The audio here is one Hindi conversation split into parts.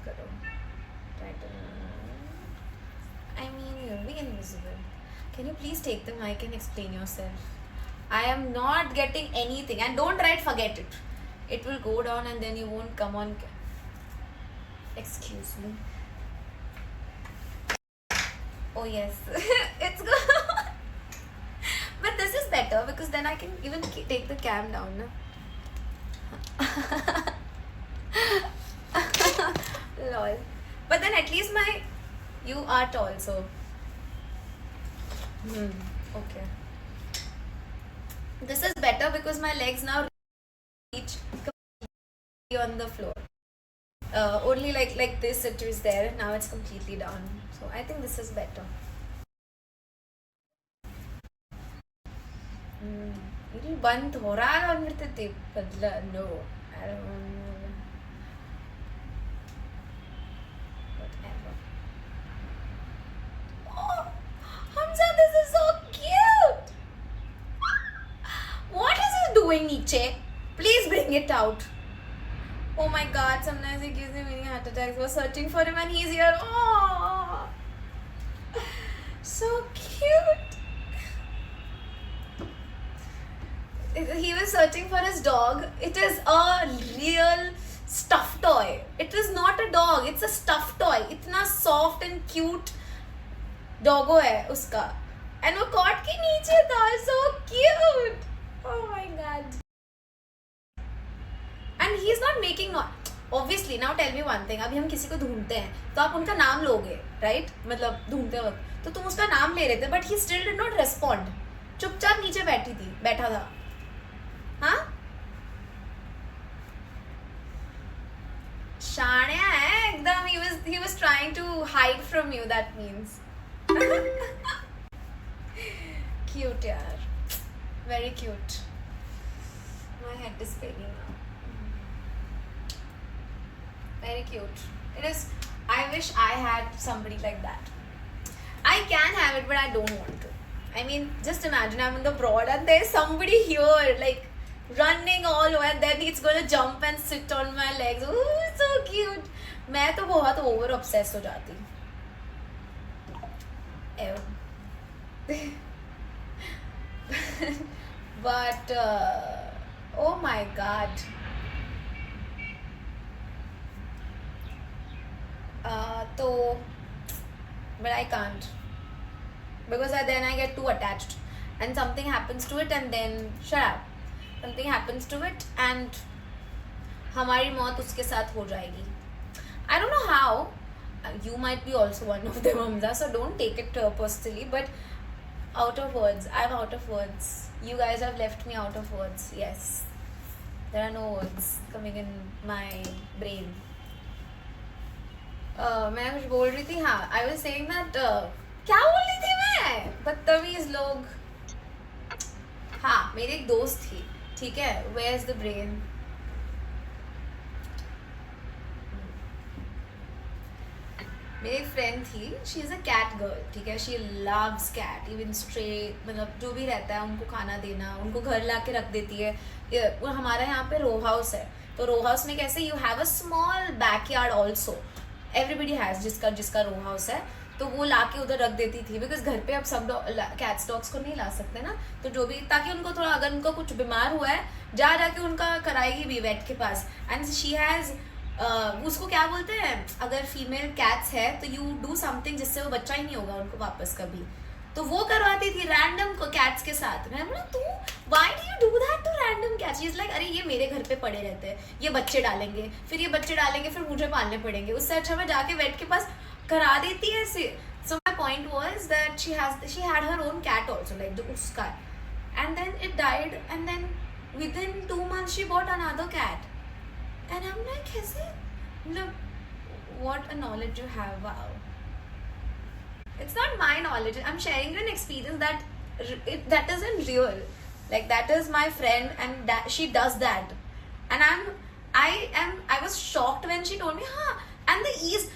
मत करो. Try to. I mean, you'll be invisible. Can you please take the mic and explain yourself? I am not getting anything, and don't write forget it. It will go down and then you won't come on. Excuse me. Oh yes, it's good. But this is better because then I can even take the cam down. Na? Lol. But then at least you are tall, so. Okay. This is better because my legs now reach completely on the floor. Only like this it is there, and now it's completely down. So I think this is better. It'll band ho raha hai nirtya badla. No, I don't know. Whatever. Oh, Hamza, this is so cute. What is he doing, Niche? Please bring it out. Oh my God, sometimes he gives me many heart attacks. We're searching for him and he's here. Oh, so cute. He was searching for his dog. It is a real stuffed toy. It is not a dog. It's a stuffed toy. इतना soft and cute doggo है उसका. And वो cot के नीचे था. So cute. Oh my God. And he's not making noise. Obviously, now tell me one thing. अभी हम किसी को ढूंढते हैं तो आप उनका नाम लोगे, right? मतलब ढूंढते वक्त तो तुम उसका नाम ले रहे थे, but he still did not respond. चुपचाप नीचे बैठा था. हाँ? शाण्या है एकदम. He was trying to hide from you. That means. Cute यार. Very cute. My head is spinning now. Very cute. It is. I wish I had somebody like that. I can have it, but I don't want to. I mean, just imagine I'm in the broad and there's somebody here, like running all over, and then it's gonna jump and sit on my legs. Ooh, so cute. मैं तो बहुत over obsessed हो जाती. But oh my God. But I can't because then I get too attached and something happens to it and then shut up. Something happens to it and हमारी मौत उसके साथ हो जाएगी. I don't know how. You might be also one of them, Hamza, so don't take it personally, but out of words. I'm out of words. You guys have left me out of words. Yes, there are no words coming in my brain. मैं कुछ बोल रही थी. हाँ, I was saying that क्या बोल रही थी मैं? बदतमीज लोग. हाँ, मेरी एक दोस्त थी, ठीक है. Where's the brain? मेरी एक फ्रेंड थी. She is a cat girl, ठीक है. She loves cat. Even stray, मतलब जो भी रहता है उनको खाना देना, उनको घर ला के रख देती है. हमारे यहाँ पे रो हाउस है, तो रो हाउस में कैसे you have a small backyard also. Everybody has जिसका रो हाउस है, तो वो ला के उधर रख देती थी. बिकॉज घर पे अब सब कैट्स डॉग्स को नहीं ला सकते ना, तो जो भी, ताकि उनको थोड़ा, अगर उनको कुछ बीमार हुआ है जाके उनका कराएगी भी वेट के पास. एंड शी हैज़ उसको क्या बोलते हैं, अगर फीमेल कैट्स है तो यू डू समथिंग जिससे वो बच्चा ही नहीं होगा उनको वापस कभी. तो वो करवाती थी रैंडम कैट्स के साथ. मैं बोला तू why do you do that to random cats? Is like अरे ये मेरे घर पे पड़े रहते हैं, ये बच्चे डालेंगे, फिर ये बच्चे डालेंगे, फिर मुझे पालने पड़ेंगे. उससे अच्छा मैं जाके वेट के पास करा देती है ऐसे. So my point was that she had her own cat also, like जो उसका, and then it died and then within 2 months she bought another cat. And I am like कैसे, मतलब what a knowledge you have. Wow. It's not my knowledge. I'm sharing an experience that isn't real. Like that is my friend and that she does that. And I was shocked when she told me, हाँ, and the ease.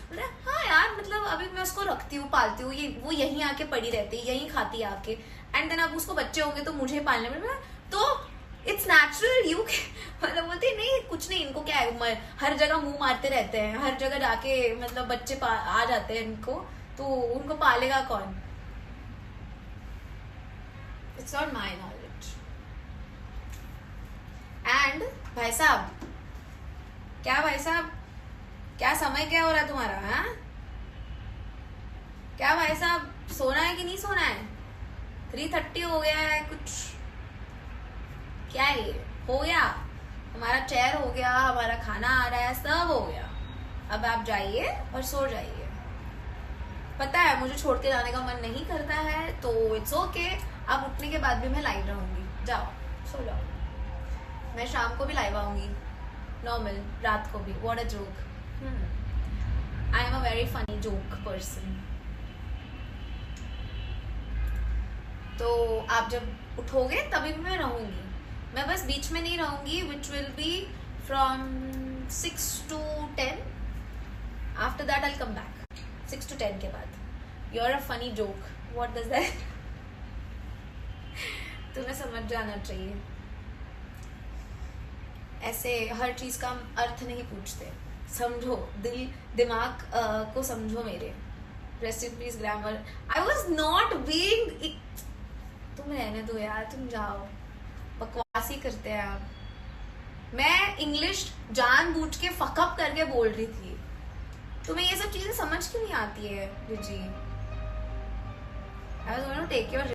हाँ यार, मतलब अभी मैं उसको रखती हूँ, पालती हूँ, वो यहीं आके पड़ी रहती है, यहीं खाती है आके. And then अब उसको बच्चे होंगे तो मुझे पालने में, तो इट्स नेचुरल यू मतलब बोलते नहीं कुछ नहीं, इनको क्या है, हर जगह मुंह मारते रहते हैं, हर जगह जाके मतलब बच्चे आ जाते हैं इनको, तो उनको पालेगा कौन? It's not my knowledge. And भाई साहब, क्या भाई साहब, क्या समय क्या हो रहा है तुम्हारा? हाँ क्या भाई साहब, सोना है कि नहीं सोना है? 3:30 हो गया है कुछ, क्या है ये? हो गया हमारा चेयर, हो गया हमारा खाना आ रहा है, सब हो गया। अब आप जाइए और सो जाइए। पता है मुझे छोड़ के जाने का मन नहीं करता है, तो इट्स ओके। आप उठने के बाद भी मैं लाइव रहूंगी, जाओ सो जाओ। मैं शाम को भी लाइव आऊंगी, नॉर्मल, रात को भी। What a joke. I am a very funny joke person. तो आप जब उठोगे तभी भी मैं रहूंगी, मैं बस बीच में नहीं रहूंगी, which will be from 6 to 10। After that I come back 6 to 10 के बाद। You are a funny joke, what does that? तुम्हें समझ जाना चाहिए, ऐसे हर चीज का अर्थ नहीं पूछते, समझो, दिमाग को समझो मेरे। Rest in peace grammar. I was not being, तुम रहने दो यार, तुम जाओ, बकवासी करते हैं आप। मैं इंग्लिश जानबूझ के फकअप करके बोल रही थी, तुम्हें ये सब चीजें समझ क्यों नहीं आती है Riji? I was going to take your